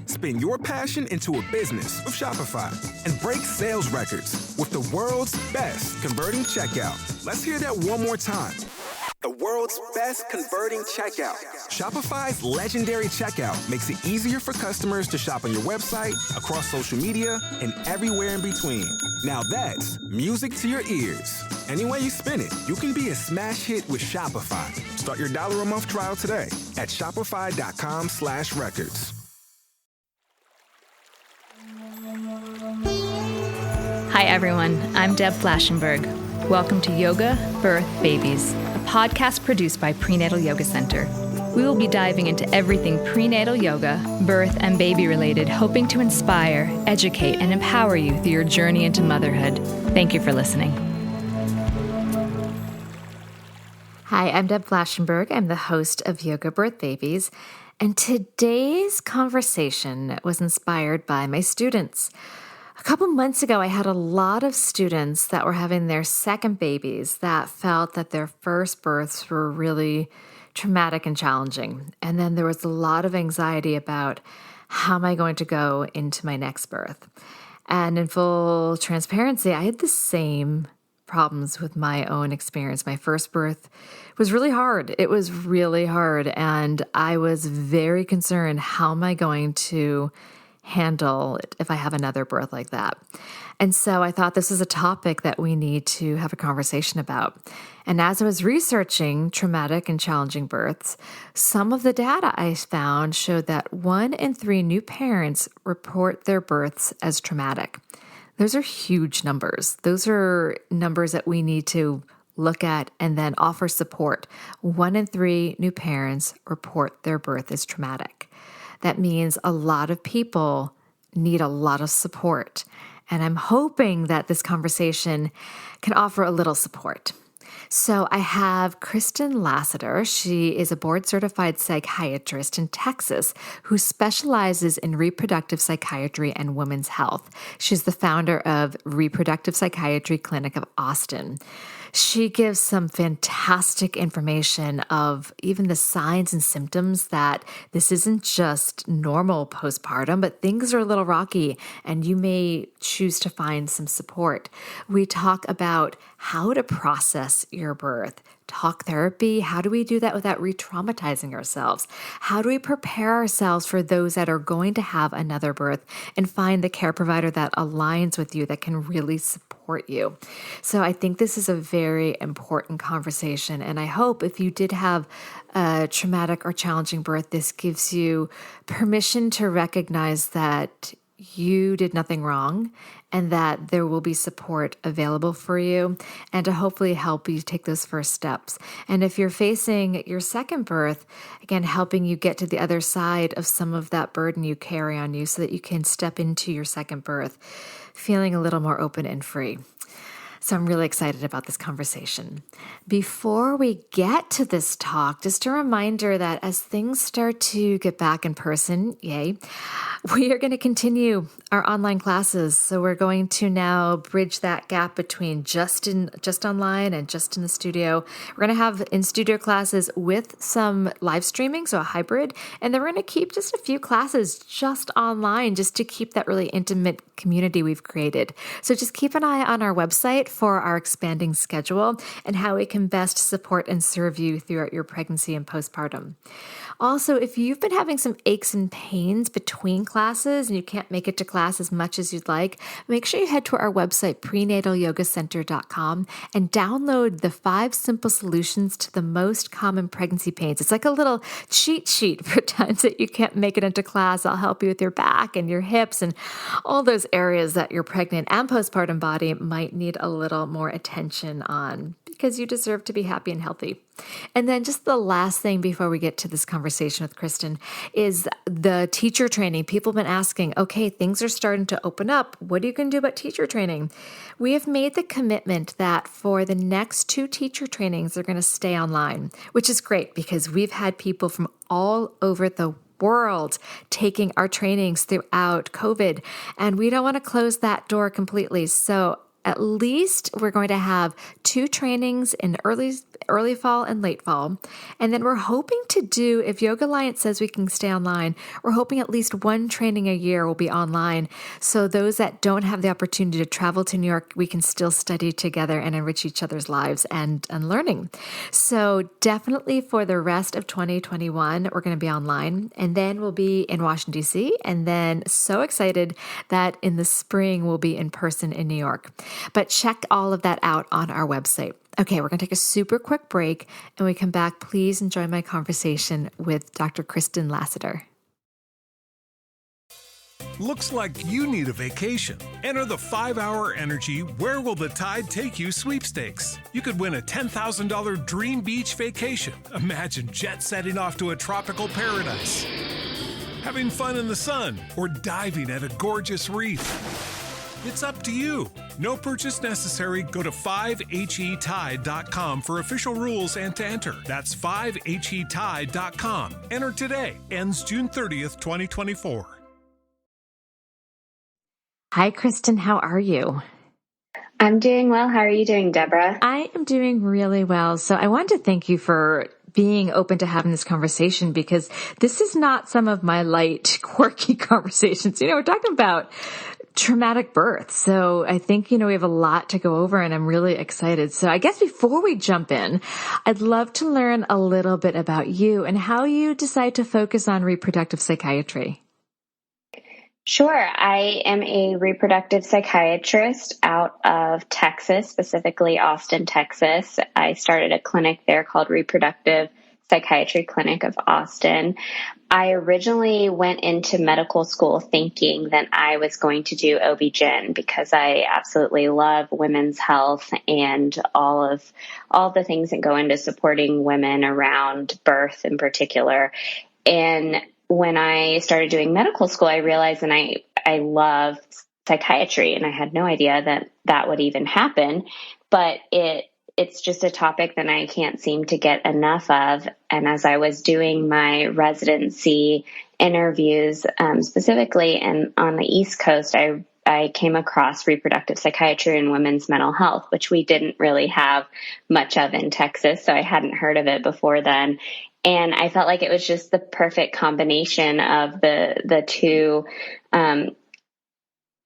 Spin your passion into a business with Shopify and break sales records with the world's best converting checkout. Let's hear that one more time. The world's best converting checkout. Shopify's legendary checkout makes it easier for customers to shop on your website, across social media, and everywhere in between. Now that's music to your ears. Any way you spin it, you can be a smash hit with Shopify. Start your $1 a month trial today at shopify.com/records. Hi everyone, I'm Deb Flashenberg. Welcome to Yoga, Birth, Babies, a podcast produced by Prenatal Yoga Center. We will be diving into everything prenatal yoga, birth, and baby related, hoping to inspire, educate, and empower you through your journey into motherhood. Thank you for listening. Hi, I'm Deb Flashenberg. I'm the host of Yoga, Birth, Babies. And today's conversation was inspired by my students. A couple months ago, I had a lot of students that were having their second babies that felt that their first births were really traumatic and challenging. And then there was a lot of anxiety about how am I going to go into my next birth? And in full transparency, I had the same problems with my own experience. My first birth was really hard. It was really hard. And I was very concerned, how am I going to handle it if I have another birth like that? And so I thought this is a topic that we need to have a conversation about. And as I was researching traumatic and challenging births, some of the data I found showed that 1 in 3 new parents report their births as traumatic. Those are huge numbers. Those are numbers that we need to look at and then offer support. 1 in 3 new parents report their birth as traumatic. That means a lot of people need a lot of support. And I'm hoping that this conversation can offer a little support. So I have Kristin Lasseter. She is a board-certified psychiatrist in Texas who specializes in reproductive psychiatry and women's health. She's the founder of Reproductive Psychiatry Clinic of Austin. She gives some fantastic information of even the signs and symptoms that this isn't just normal postpartum, but things are a little rocky and you may choose to find some support. We talk about how to process your birth, talk therapy. How do we do that without re-traumatizing ourselves? How do we prepare ourselves for those that are going to have another birth and find the care provider that aligns with you, that can really support you? So I think this is a very important conversation. And I hope if you did have a traumatic or challenging birth, this gives you permission to recognize that you did nothing wrong and that there will be support available for you and to hopefully help you take those first steps. And if you're facing your second birth, again, helping you get to the other side of some of that burden you carry on you so that you can step into your second birth feeling a little more open and free. So I'm really excited about this conversation. Before we get to this talk, just a reminder that as things start to get back in person, yay, we are going to continue our online classes. So we're going to now bridge that gap between just online and just in the studio. We're going to have in-studio classes with some live streaming, so a hybrid, and then we're going to keep just a few classes just online just to keep that really intimate community we've created. So just keep an eye on our website for our expanding schedule and how we can best support and serve you throughout your pregnancy and postpartum. Also, if you've been having some aches and pains between classes and you can't make it to class as much as you'd like, make sure you head to our website, prenatalyogacenter.com, and download the 5 simple solutions to the most common pregnancy pains. It's like a little cheat sheet for times that you can't make it into class. I'll help you with your back and your hips and all those areas that your pregnant and postpartum body might need a little more attention on, because you deserve to be happy and healthy. And then just the last thing before we get to this conversation with Kristin is the teacher training. People have been asking, okay, things are starting to open up. What are you going to do about teacher training? We have made the commitment that for the next 2 teacher trainings, they're going to stay online, which is great because we've had people from all over the world taking our trainings throughout COVID, and we don't want to close that door completely. So At least we're going to have 2 trainings in early fall and late fall. And then we're hoping to do, if Yoga Alliance says we can stay online, we're hoping at least 1 training a year will be online. So those that don't have the opportunity to travel to New York, we can still study together and enrich each other's lives and learning. So definitely for the rest of 2021, we're going to be online, and then we'll be in Washington, D.C., and then so excited that in the spring we'll be in person in New York. But check all of that out on our website. Okay, we're going to take a super quick break, and when we come back, please enjoy my conversation with Dr. Kristin Lasseter. Looks like you need a vacation. Enter the 5-Hour Energy Where Will the Tide Take You sweepstakes. You could win a $10,000 dream beach vacation. Imagine jet setting off to a tropical paradise, having fun in the sun, or diving at a gorgeous reef. It's up to you. No purchase necessary. Go to 5HETide.com for official rules and to enter. That's 5HETide.com. Enter today. Ends June 30th, 2024. Hi, Kristin. How are you? I'm doing well. How are you doing, Deborah? I am doing really well. So I wanted to thank you for being open to having this conversation, because this is not some of my light, quirky conversations. We're talking about traumatic birth. So I think, we have a lot to go over, and I'm really excited. So I guess before we jump in, I'd love to learn a little bit about you and how you decide to focus on reproductive psychiatry. Sure. I am a reproductive psychiatrist out of Texas, specifically Austin, Texas. I started a clinic there called Reproductive Psychiatry Clinic of Austin. I originally went into medical school thinking that I was going to do OB-GYN because I absolutely love women's health and all the things that go into supporting women around birth in particular. And when I started doing medical school, I realized and I love psychiatry, and I had no idea that would even happen, but it's just a topic that I can't seem to get enough of. And as I was doing my residency interviews, specifically and on the East Coast, I came across reproductive psychiatry and women's mental health, which we didn't really have much of in Texas. So I hadn't heard of it before then. And I felt like it was just the perfect combination of the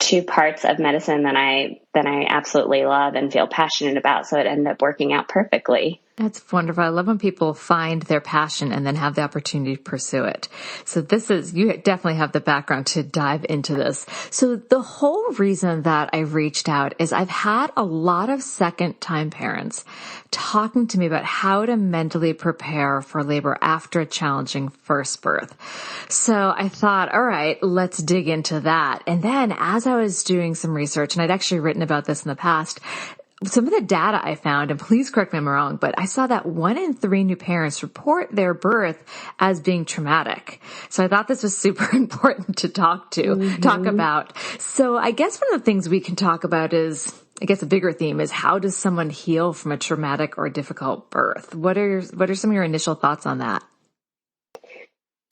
two parts of medicine that I absolutely love and feel passionate about. So it ended up working out perfectly. That's wonderful. I love when people find their passion and then have the opportunity to pursue it. So you definitely have the background to dive into this. So the whole reason that I reached out is I've had a lot of second-time parents talking to me about how to mentally prepare for labor after a challenging first birth. So I thought, all right, let's dig into that. And then as I was doing some research, and I'd actually written about this in the past, some of the data I found, and please correct me if I'm wrong, but I saw that 1 in 3 new parents report their birth as being traumatic. So I thought this was super important to talk about. So I guess one of the things we can talk about is, I guess a bigger theme is, how does someone heal from a traumatic or difficult birth? What are some of your initial thoughts on that?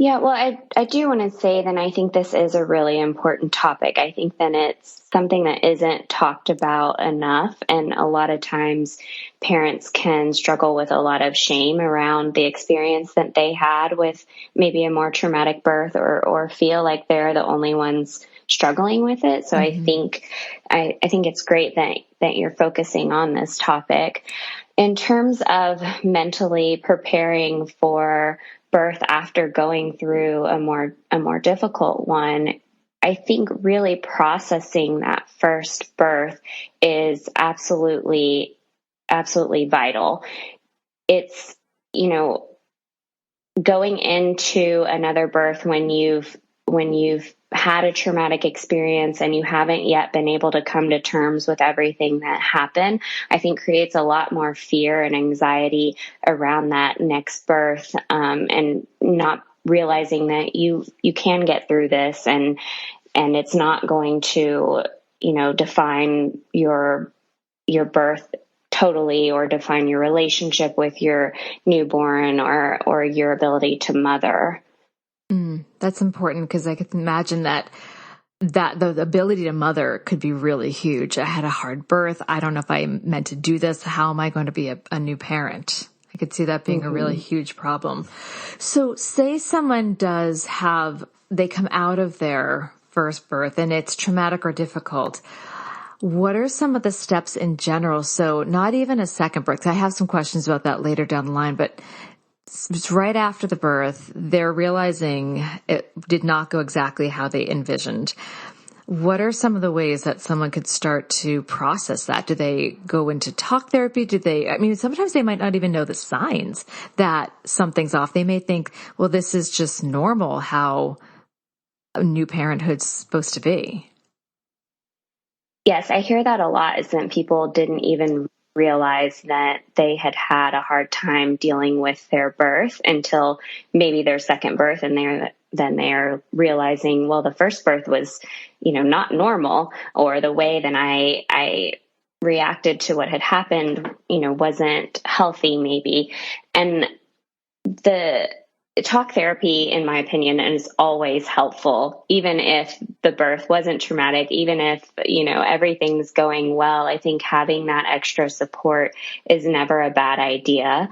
Yeah, well, I do want to say that I think this is a really important topic. I think that it's something that isn't talked about enough. And a lot of times parents can struggle with a lot of shame around the experience that they had with maybe a more traumatic birth, or feel like they're the only ones struggling with it. So I think it's great that you're focusing on this topic. In terms of mentally preparing for birth after going through a more difficult one, I think really processing that first birth is absolutely vital. It's, going into another birth when you've had a traumatic experience and you haven't yet been able to come to terms with everything that happened, I think creates a lot more fear and anxiety around that next birth, and not realizing that you can get through this, and it's not going to, define your birth totally, or define your relationship with your newborn, or your ability to mother. That's important, because I could imagine that that the ability to mother could be really huge. I had a hard birth. I don't know if I'm meant to do this. How am I going to be a new parent? I could see that being a really huge problem. So say someone they come out of their first birth and it's traumatic or difficult. What are some of the steps in general? So not even a second birth. I have some questions about that later down the line, but it's right after the birth, they're realizing it did not go exactly how they envisioned. What are some of the ways that someone could start to process that? Do they go into talk therapy? Sometimes they might not even know the signs that something's off. They may think, well, this is just normal how new parenthood's supposed to be. Yes, I hear that a lot, is that people didn't even realize that they had had a hard time dealing with their birth until maybe their second birth, and then they're realizing, well, the first birth was, not normal, or the way that I reacted to what had happened, wasn't healthy maybe. And the talk therapy, in my opinion, is always helpful, even if the birth wasn't traumatic, even if, everything's going well. I think having that extra support is never a bad idea.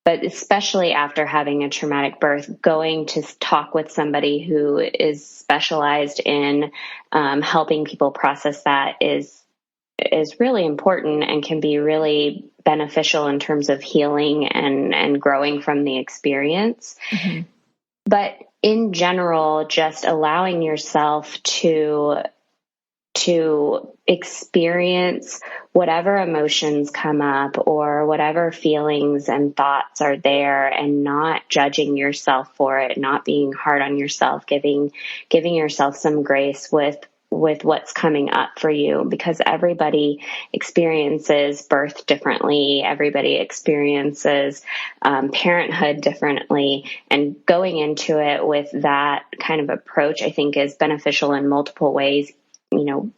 But especially after having a traumatic birth, going to talk with somebody who is specialized in helping people process that is really important and can be really beneficial in terms of healing and growing from the experience. Mm-hmm. But in general, just allowing yourself to experience whatever emotions come up or whatever feelings and thoughts are there, and not judging yourself for it, not being hard on yourself, giving yourself some grace with what's coming up for you, because everybody experiences birth differently. Everybody experiences parenthood differently, and going into it with that kind of approach, I think, is beneficial in multiple ways,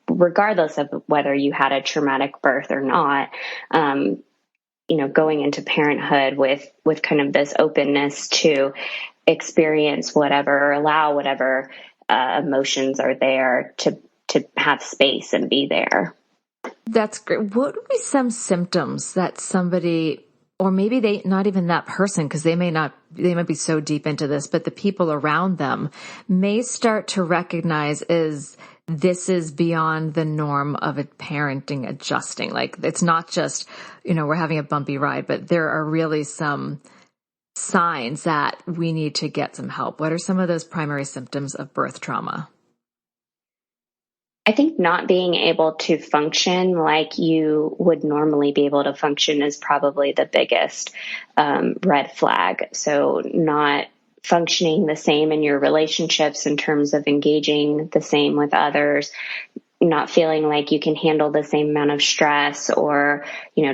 regardless of whether you had a traumatic birth or not. Going into parenthood with kind of this openness to experience whatever, or allow whatever emotions are there, to have space and be there. That's great. What would be some symptoms that somebody, or maybe they, not even that person, because they might be so deep into this, but the people around them may start to recognize as this is beyond the norm of a parenting adjusting. Like, it's not just, we're having a bumpy ride, but there are really some signs that we need to get some help. What are some of those primary symptoms of birth trauma? I think not being able to function like you would normally be able to function is probably the biggest red flag. So not functioning the same in your relationships in terms of engaging the same with others, not feeling like you can handle the same amount of stress or,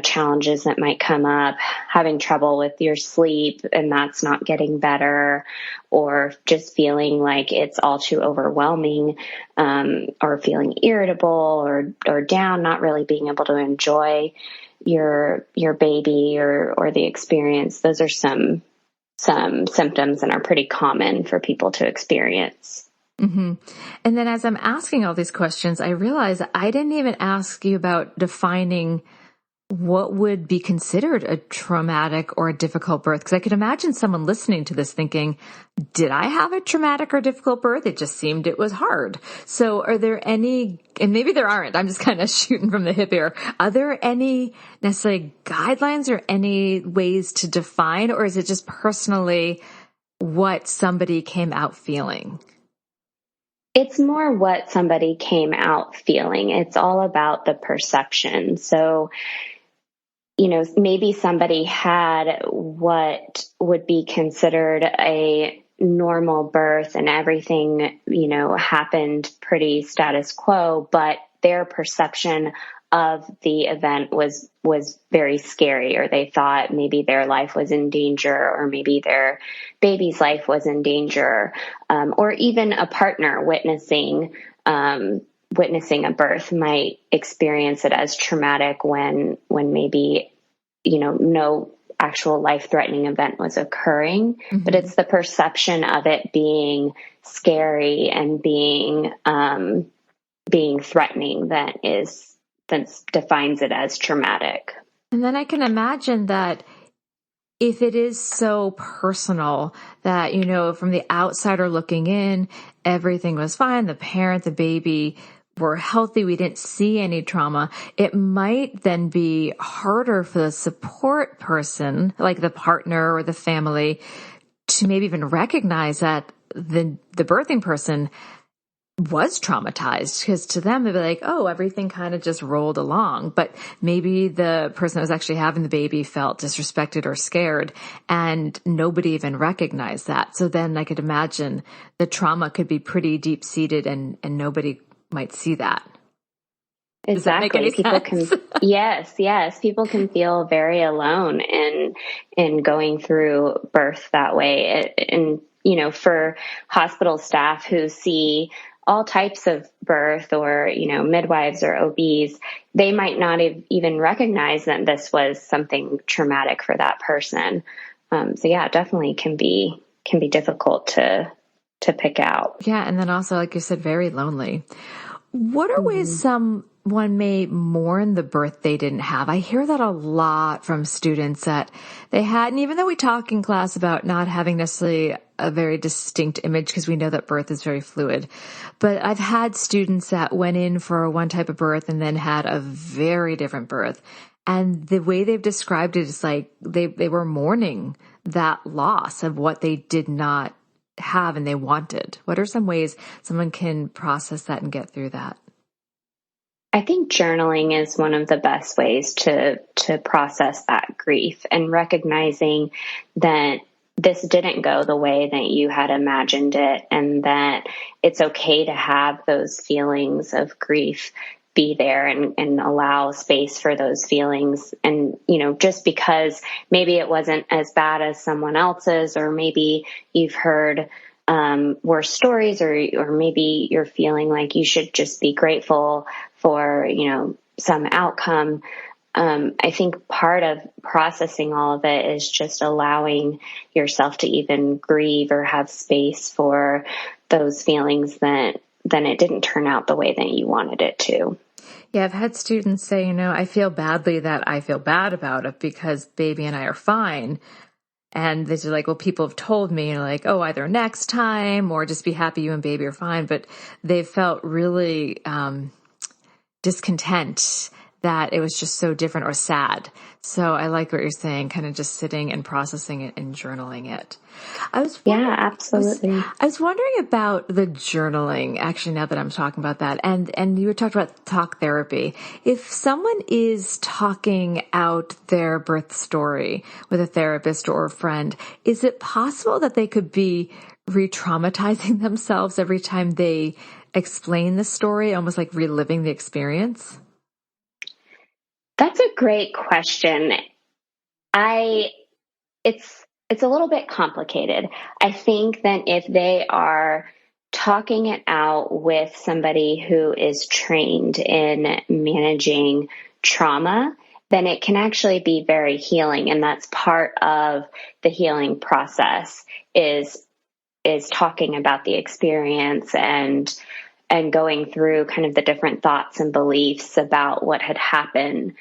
challenges that might come up, having trouble with your sleep and that's not getting better, or just feeling like it's all too overwhelming, or feeling irritable or down, not really being able to enjoy your baby or the experience. Those are some symptoms and are pretty common for people to experience. Mm-hmm. And then as I'm asking all these questions, I realize I didn't even ask you about defining what would be considered a traumatic or a difficult birth. Because I could imagine someone listening to this thinking, did I have a traumatic or difficult birth? It just seemed it was hard. So are there any, and maybe there aren't, I'm just kind of shooting from the hip here. Are there any necessarily guidelines or any ways to define, or is it just personally what somebody came out feeling? It's more what somebody came out feeling. It's all about the perception. So, maybe somebody had what would be considered a normal birth and everything, happened pretty status quo, but their perception of the event was very scary, or they thought maybe their life was in danger, or maybe their baby's life was in danger, or even a partner witnessing a birth might experience it as traumatic when maybe, no actual life-threatening event was occurring, but it's the perception of it being scary and being threatening that defines it as traumatic. And then I can imagine that if it is so personal that, from the outsider looking in, everything was fine, the parent, the baby were healthy, we didn't see any trauma, it might then be harder for the support person, like the partner or the family, to maybe even recognize that the birthing person was traumatized, because to them they'd be like, oh, everything kind of just rolled along. But maybe the person that was actually having the baby felt disrespected or scared, and nobody even recognized that. So then I could imagine the trauma could be pretty deep seated and nobody might see that. Exactly. People can, yes. People can feel very alone in going through birth that way. And, for hospital staff who see all types of birth, or, midwives or OBs, they might not even recognize that this was something traumatic for that person. So yeah, it definitely can be difficult to pick out. Yeah. And then also, like you said, very lonely. What are ways someone may mourn the birth they didn't have? I hear that a lot from students that they had, and even though we talk in class about not having necessarily a very distinct image, because we know that birth is very fluid, but I've had students that went in for one type of birth and then had a very different birth. And the way they've described it is like they were mourning that loss of what they did not have and they wanted. What are some ways someone can process that and get through that? I think journaling is one of the best ways to process that grief, and recognizing that this didn't go the way that you had imagined it, and that it's okay to have those feelings of grief be there, and allow space for those feelings. And, just because maybe it wasn't as bad as someone else's, or maybe you've heard worse stories, or maybe you're feeling like you should just be grateful for, some outcome. I think part of processing all of it is just allowing yourself to even grieve or have space for those feelings that then it didn't turn out the way that you wanted it to. Yeah, I've had students say, I feel badly that I feel bad about it because baby and I are fine. And they're like, well, people have told me, like, oh, either next time or just be happy you and baby are fine. But they felt really discontent that it was just so different, or sad. So I like what you're saying, kind of just sitting and processing it and journaling it. Yeah, absolutely. I was wondering about the journaling, actually, now that I'm talking about that. And you were talking about talk therapy. If someone is talking out their birth story with a therapist or a friend, is it possible that they could be re-traumatizing themselves every time they explain the story, almost like reliving the experience? That's a great question. It's a little bit complicated. I think that if they are talking it out with somebody who is trained in managing trauma, then it can actually be very healing. And that's part of the healing process is talking about the experience and going through kind of the different thoughts and beliefs about what had happened.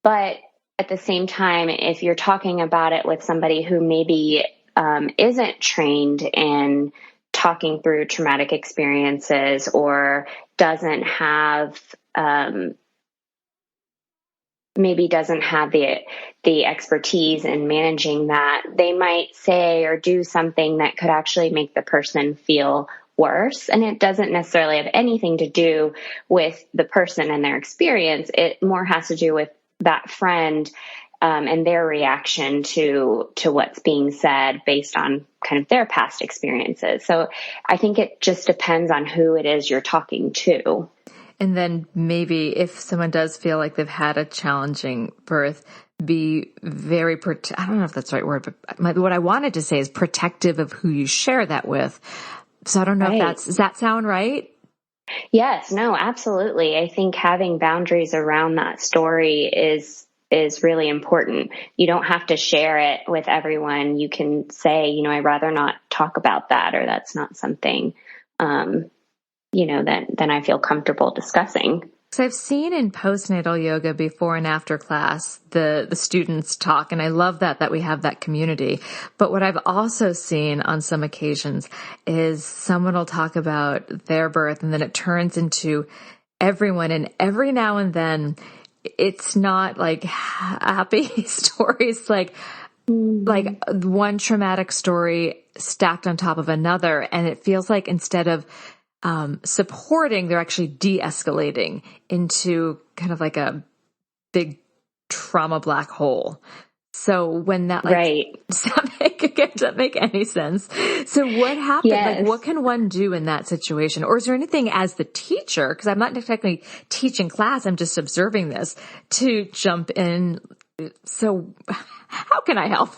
But at the same time, if you're talking about it with somebody who maybe isn't trained in talking through traumatic experiences, or doesn't have the expertise in managing that, they might say or do something that could actually make the person feel worse. And it doesn't necessarily have anything to do with the person and their experience. It more has to do with that friend and their reaction to what's being said based on kind of their past experiences. So I think it just depends on who it is you're talking to. And then maybe if someone does feel like they've had a challenging birth, be very, I don't know if that's the right word, but what I wanted to say is protective of who you share that with. So I don't know if does that sound right? Yes, no, absolutely. I think having boundaries around that story is is really important. You don't have to share it with everyone. You can say, I'd rather not talk about that, or that's not something, then I feel comfortable discussing. So I've seen in postnatal yoga before and after class, the students talk, and I love that we have that community. But what I've also seen on some occasions is someone will talk about their birth, and then it turns into everyone, and every now and then it's not like happy stories, like one traumatic story stacked on top of another. And it feels like instead of supporting, they're actually de-escalating into kind of like a big trauma black hole. So when that, right. Does that make any sense? So what happened? Yes. Like, what can one do in that situation? Or is there anything as the teacher, because I'm not technically teaching class, I'm just observing this, to jump in? So how can I help?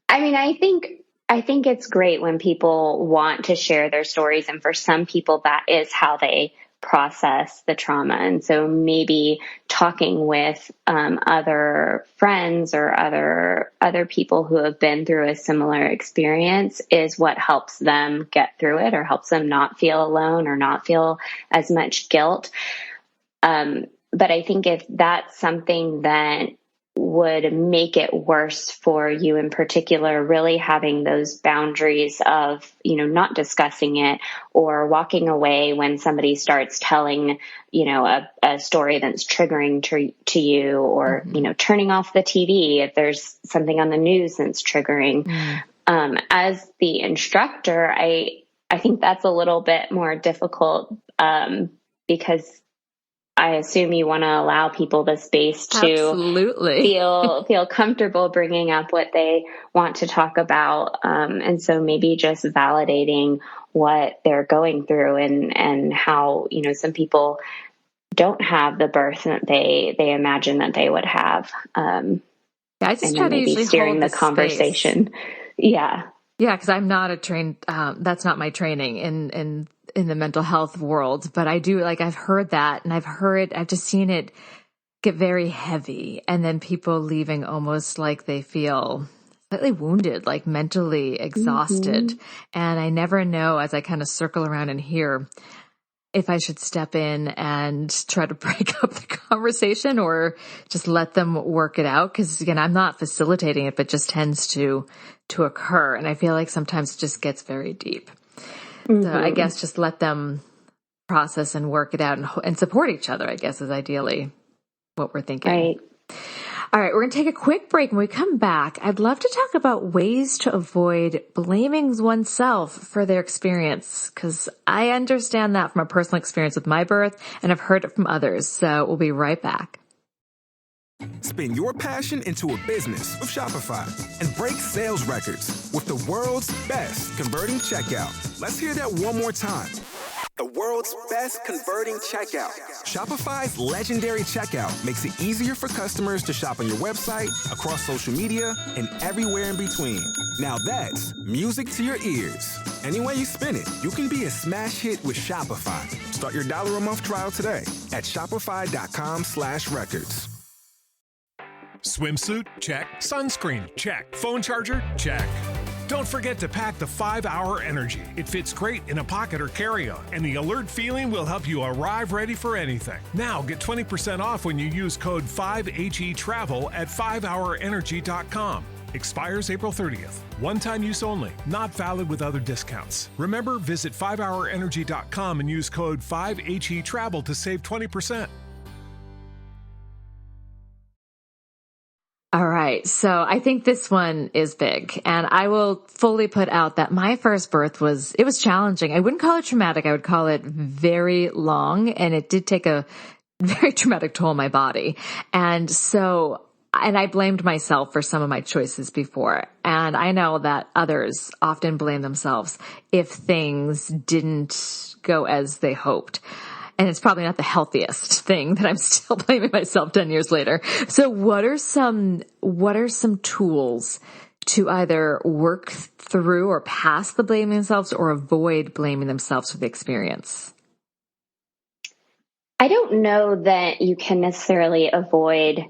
I mean, I think it's great when people want to share their stories. And for some people, that is how they process the trauma. And so maybe talking with other friends or other people who have been through a similar experience is what helps them get through it, or helps them not feel alone or not feel as much guilt. But I think if that's something that would make it worse for you in particular, really having those boundaries of, not discussing it or walking away when somebody starts telling, a story that's triggering to you, or, turning off the TV if there's something on the news that's triggering. As the instructor, I think that's a little bit more difficult, because I assume you want to allow people the space to Absolutely. feel comfortable bringing up what they want to talk about. And so maybe just validating what they're going through, and how, some people don't have the birth that they imagine that they would have. I just and try to maybe usually steering hold the conversation. Yeah. Yeah. Cause I'm not a trained, that's not my training in the mental health world, but I do, I've heard that, and I've just seen it get very heavy, and then people leaving almost like they feel slightly wounded, like mentally exhausted. And I never know, as I kind of circle around in here, if I should step in and try to break up the conversation or just let them work it out. Cause again, I'm not facilitating it, but just tends to occur. And I feel like sometimes it just gets very deep. So I guess just let them process and work it out, and support each other, I guess, is ideally what we're thinking. Right. All right. We're going to take a quick break. When we come back, I'd love to talk about ways to avoid blaming oneself for their experience, because I understand that from a personal experience with my birth, and I've heard it from others. So we'll be right back. Spin your passion into a business with Shopify and break sales records with the world's best converting checkout. Let's hear that one more time. The world's best converting checkout. Shopify's legendary checkout makes it easier for customers to shop on your website, across social media, and everywhere in between. Now that's music to your ears. Any way you spin it, you can be a smash hit with Shopify. Start your $1 a month trial today at shopify.com/records. Swimsuit? Check. Sunscreen? Check. Phone charger? Check. Don't forget to pack the 5-Hour Energy. It fits great in a pocket or carry-on, and the alert feeling will help you arrive ready for anything. Now get 20% off when you use code 5HETRAVEL at 5hourenergy.com. Expires April 30th. One-time use only. Not valid with other discounts. Remember, visit 5hourenergy.com and use code 5HETRAVEL to save 20%. All right. So I think this one is big, and I will fully put out that my first birth was challenging. I wouldn't call it traumatic. I would call it very long, and it did take a very traumatic toll on my body. And I blamed myself for some of my choices before. And I know that others often blame themselves if things didn't go as they hoped. And it's probably not the healthiest thing that I'm still blaming myself 10 years later. So what are some tools to either work through or pass the blaming themselves, or avoid blaming themselves for the experience? I don't know that you can necessarily avoid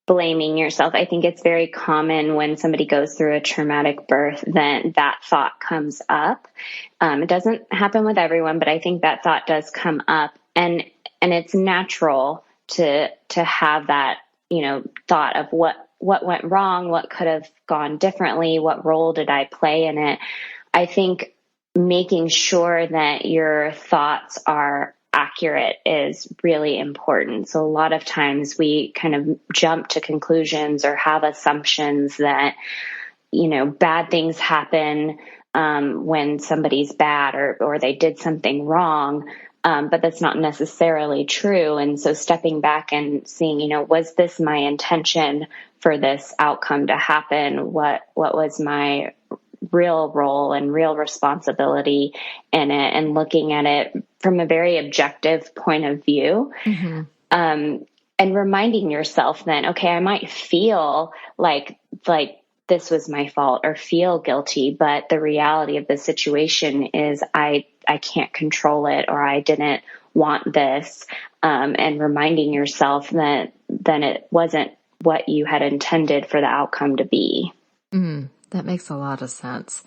blaming yourself. I think it's very common when somebody goes through a traumatic birth, then that thought comes up. It doesn't happen with everyone, but I think that thought does come up, and it's natural to have that, thought of what went wrong, what could have gone differently, what role did I play in it. I think making sure that your thoughts are accurate is really important. So a lot of times we kind of jump to conclusions or have assumptions that, bad things happen when somebody's bad or they did something wrong. But that's not necessarily true. And so stepping back and seeing, was this my intention for this outcome to happen? What was my real role and real responsibility in it, and looking at it from a very objective point of view. Mm-hmm. And reminding yourself then, okay, I might feel like this was my fault or feel guilty, but the reality of the situation is I can't control it, or I didn't want this. And reminding yourself that then it wasn't what you had intended for the outcome to be. That makes a lot of sense.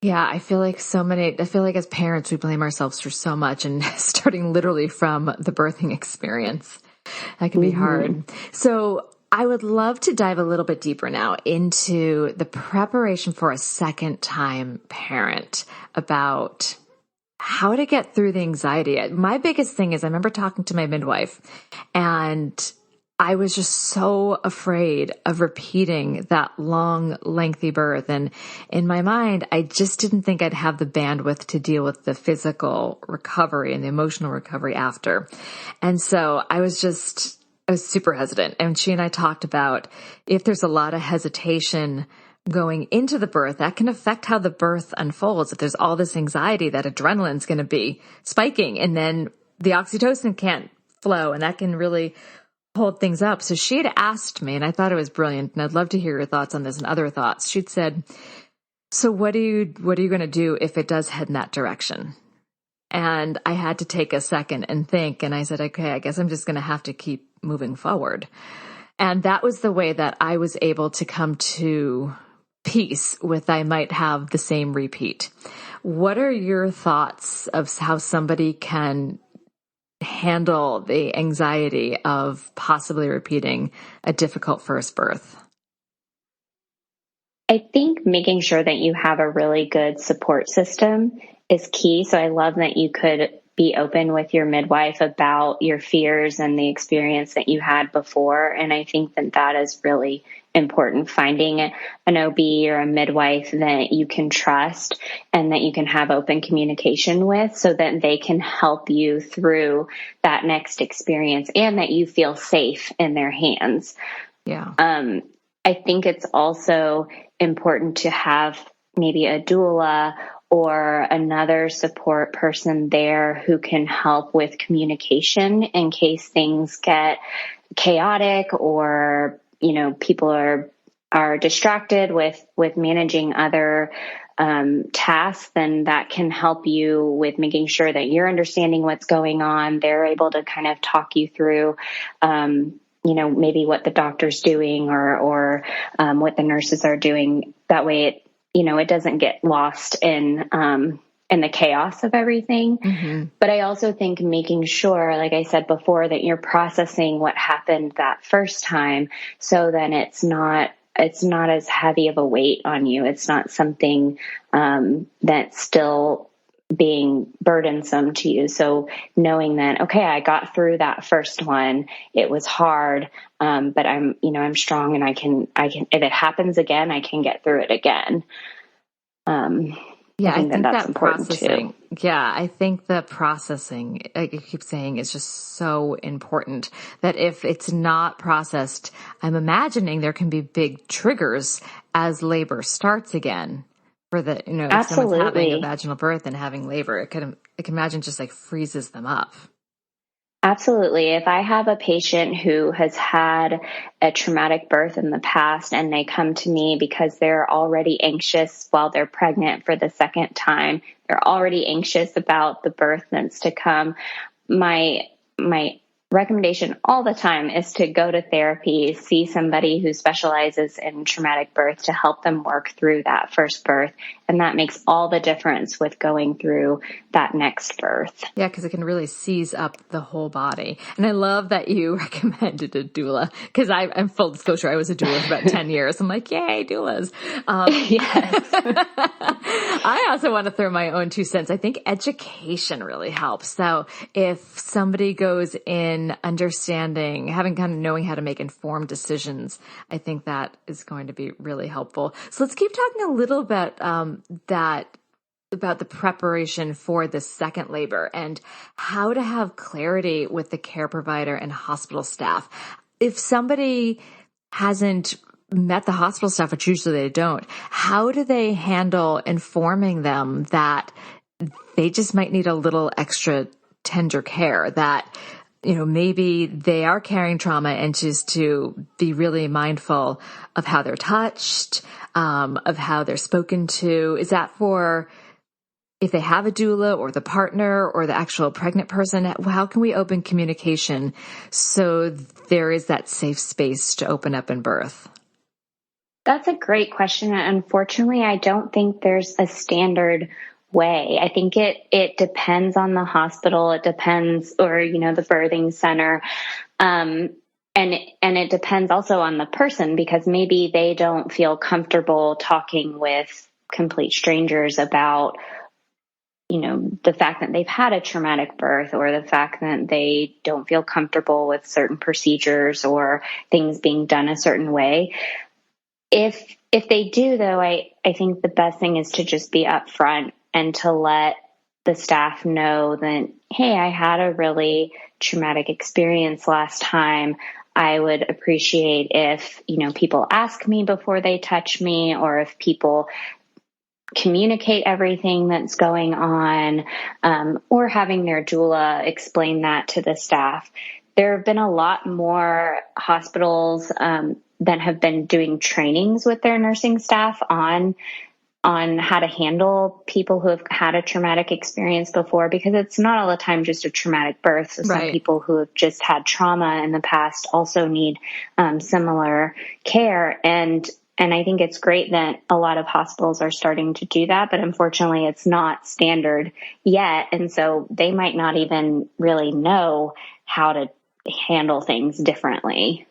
Yeah, I feel like as parents, we blame ourselves for so much, and starting literally from the birthing experience, that can be hard. So I would love to dive a little bit deeper now into the preparation for a second-time parent, about how to get through the anxiety. My biggest thing is I remember talking to my midwife, and I was just so afraid of repeating that long, lengthy birth. And in my mind, I just didn't think I'd have the bandwidth to deal with the physical recovery and the emotional recovery after. And so I was super hesitant. And she and I talked about, if there's a lot of hesitation going into the birth, that can affect how the birth unfolds. If there's all this anxiety, that adrenaline's going to be spiking, and then the oxytocin can't flow, and that can really hold things up. So she had asked me, and I thought it was brilliant, and I'd love to hear your thoughts on this and other thoughts. She'd said, so what are you going to do if it does head in that direction? And I had to take a second and think, and I said, okay, I guess I'm just going to have to keep moving forward. And that was the way that I was able to come to peace with I might have the same repeat. What are your thoughts of how somebody can handle the anxiety of possibly repeating a difficult first birth? I think making sure that you have a really good support system is key. So I love that you could be open with your midwife about your fears and the experience that you had before. And I think that is really important, finding an OB or a midwife that you can trust and that you can have open communication with, so that they can help you through that next experience and that you feel safe in their hands. Yeah. I think it's also important to have maybe a doula or another support person there who can help with communication in case things get chaotic, or people are distracted with managing other tasks. Then that can help you with making sure that you're understanding what's going on. They're able to kind of talk you through maybe what the doctor's doing or what the nurses are doing. That way it doesn't get lost in the chaos of everything. Mm-hmm. But I also think making sure, like I said before, that you're processing what happened that first time, so then it's not as heavy of a weight on you. It's not something that's still being burdensome to you. So knowing that, okay, I got through that first one, it was hard, but I'm strong, and I can, if it happens again, I can get through it again. I think that's important too. Yeah, I think the processing, like you keep saying, is just so important, that if it's not processed, I'm imagining there can be big triggers as labor starts again. For the, if someone's having a vaginal birth and having labor, I can imagine just like freezes them up. Absolutely. If I have a patient who has had a traumatic birth in the past and they come to me because they're already anxious while they're pregnant for the second time, they're already anxious about the birth that's to come, my my recommendation all the time is to go to therapy, see somebody who specializes in traumatic birth to help them work through that first birth. And that makes all the difference with going through that next birth. Yeah, because it can really seize up the whole body. And I love that you recommended a doula, because I'm full disclosure, I was a doula for about 10 years. I'm like, yay, doulas. Yes. I also want to throw my own 2 cents. I think education really helps. So if somebody goes in understanding, having kind of knowing how to make informed decisions, I think that is going to be really helpful. So let's keep talking a little bit about the preparation for the second labor and how to have clarity with the care provider and hospital staff. If somebody hasn't met the hospital staff, which usually they don't, how do they handle informing them that they just might need a little extra tender care, that, you know, maybe they are carrying trauma, and just to be really mindful of how they're touched, of how they're spoken to? Is that for if they have a doula or the partner or the actual pregnant person? How can we open communication so there is that safe space to open up and birth? That's a great question. Unfortunately, I don't think there's a standard way. I think it depends on the hospital. It depends, or, you know, the birthing center. And it depends also on the person, because maybe they don't feel comfortable talking with complete strangers about, you know, the fact that they've had a traumatic birth, or the fact that they don't feel comfortable with certain procedures or things being done a certain way. If they do, though, I think the best thing is to just be upfront and to let the staff know that, hey, I had a really traumatic experience last time. I would appreciate if, you know, people ask me before they touch me, or if people communicate everything that's going on, or having their doula explain that to the staff. There have been a lot more hospitals that have been doing trainings with their nursing staff on how to handle people who have had a traumatic experience before, because it's not all the time just a traumatic birth. So some people who have just had trauma in the past also need similar care. And I think it's great that a lot of hospitals are starting to do that, but unfortunately it's not standard yet. And so they might not even really know how to handle things differently.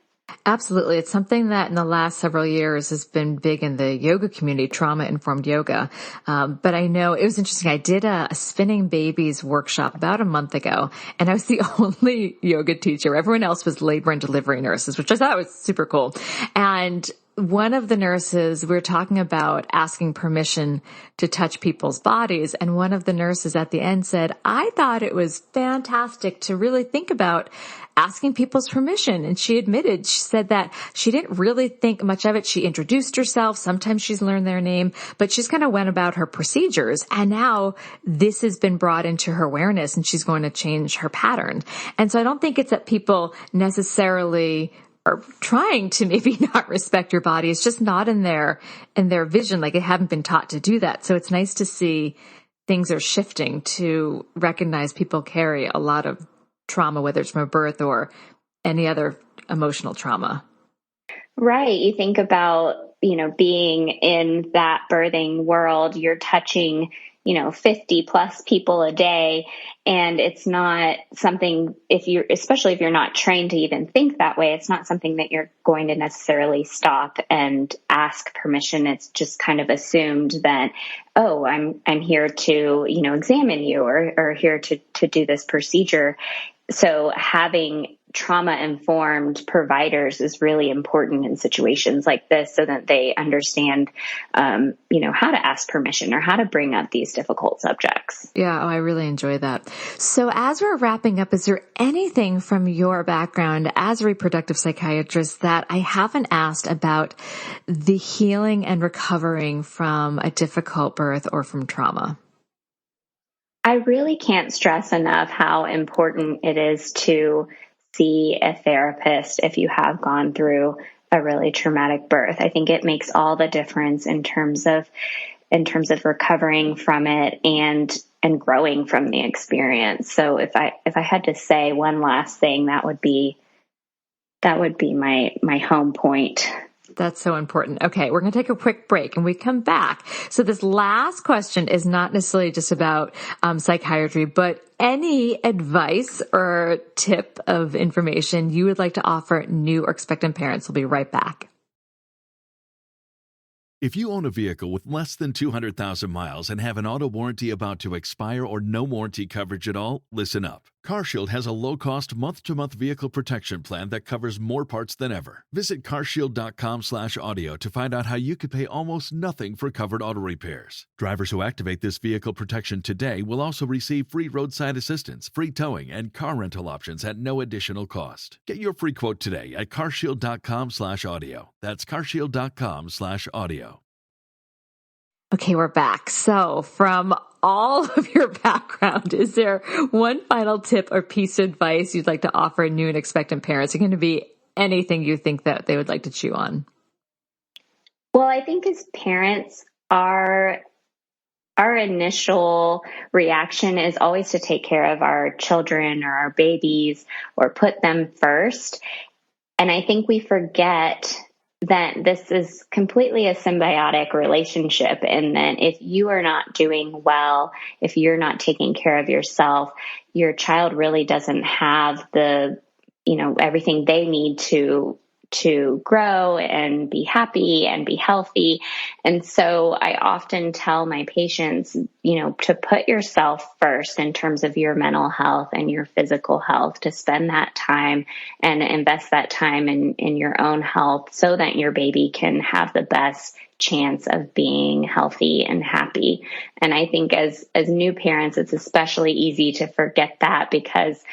Absolutely. It's something that in the last several years has been big in the yoga community, trauma-informed yoga. But I know it was interesting. I did a spinning babies workshop about a month ago, and I was the only yoga teacher. Everyone else was labor and delivery nurses, which I thought was super cool. And one of the nurses, we were talking about asking permission to touch people's bodies. And one of the nurses at the end said, I thought it was fantastic to really think about asking people's permission. And she admitted, she said that she didn't really think much of it. She introduced herself. Sometimes she's learned their name, but she's kind of went about her procedures. And now this has been brought into her awareness, and she's going to change her pattern. And so I don't think it's that people necessarily are trying to maybe not respect your body. It's just not in their vision. Like, they haven't been taught to do that. So it's nice to see things are shifting to recognize people carry a lot of trauma, whether it's from a birth or any other emotional trauma. Right. You think about, you know, being in that birthing world, you're touching, 50 plus people a day. And it's not something, especially if you're not trained to even think that way, it's not something that you're going to necessarily stop and ask permission. It's just kind of assumed that, oh, I'm here to, examine you or here to do this procedure. So having trauma-informed providers is really important in situations like this, so that they understand, how to ask permission or how to bring up these difficult subjects. Yeah, I really enjoy that. So as we're wrapping up, is there anything from your background as a reproductive psychiatrist that I haven't asked about the healing and recovering from a difficult birth or from trauma? I really can't stress enough how important it is to see a therapist if you have gone through a really traumatic birth. I think it makes all the difference in terms of recovering from it. And and growing from the experience. So if I had to say one last thing, that would be my home point. That's so important. Okay, we're going to take a quick break and we come back. So this last question is not necessarily just about psychiatry, but any advice or tip of information you would like to offer new or expectant parents. We'll be right back. If you own a vehicle with less than 200,000 miles and have an auto warranty about to expire or no warranty coverage at all, listen up. CarShield has a low-cost month-to-month vehicle protection plan that covers more parts than ever. Visit carshield.com/audio to find out how you could pay almost nothing for covered auto repairs. Drivers who activate this vehicle protection today will also receive free roadside assistance, free towing, and car rental options at no additional cost. Get your free quote today at carshield.com/audio. That's carshield.com/audio. Okay, we're back. So from all of your background, is there one final tip or piece of advice you'd like to offer new and expectant parents? It's going to be anything you think that they would like to chew on. Well, I think as parents, our initial reaction is always to take care of our children or our babies or put them first. And I think we forget that this is completely a symbiotic relationship, and that if you are not doing well, if you're not taking care of yourself, your child really doesn't have the, everything they need to grow and be happy and be healthy. And so I often tell my patients, to put yourself first in terms of your mental health and your physical health, to spend that time and invest that time in your own health so that your baby can have the best chance of being healthy and happy. And I think as new parents, it's especially easy to forget that because,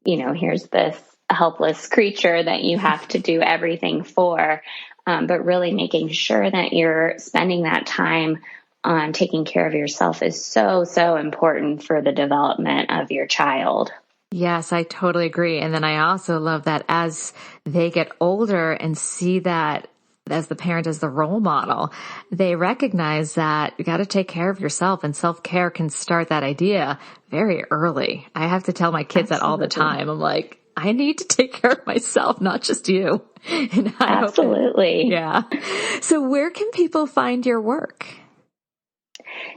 here's this helpless creature that you have to do everything for, but really making sure that you're spending that time on taking care of yourself is so, so important for the development of your child. Yes, I totally agree. And then I also love that as they get older and see that as the parent as the role model, they recognize that you got to take care of yourself, and self-care can start that idea very early. I have to tell my kids that all the time. I'm like, I need to take care of myself, not just you. And Absolutely. Yeah. So where can people find your work?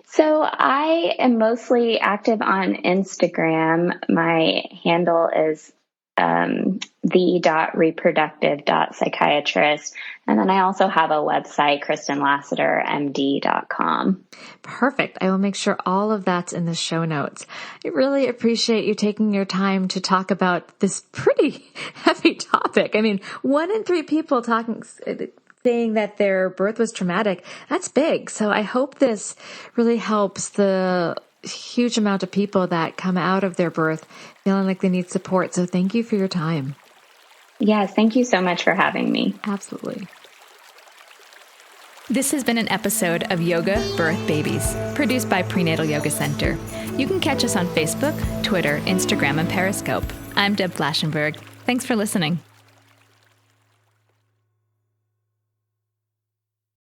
So I am mostly active on Instagram. My handle is the.reproductive.psychiatrist. And then I also have a website, KristinLasseterMD.com. Perfect. I will make sure all of that's in the show notes. I really appreciate you taking your time to talk about this pretty heavy topic. I mean, 1 in 3 people saying that their birth was traumatic, that's big. So I hope this really helps the huge amount of people that come out of their birth feeling like they need support. So thank you for your time. Yes, thank you so much for having me. Absolutely. This has been an episode of Yoga Birth Babies, produced by Prenatal Yoga Center. You can catch us on Facebook, Twitter, Instagram, and Periscope. I'm Deb Flaschenberg. Thanks for listening.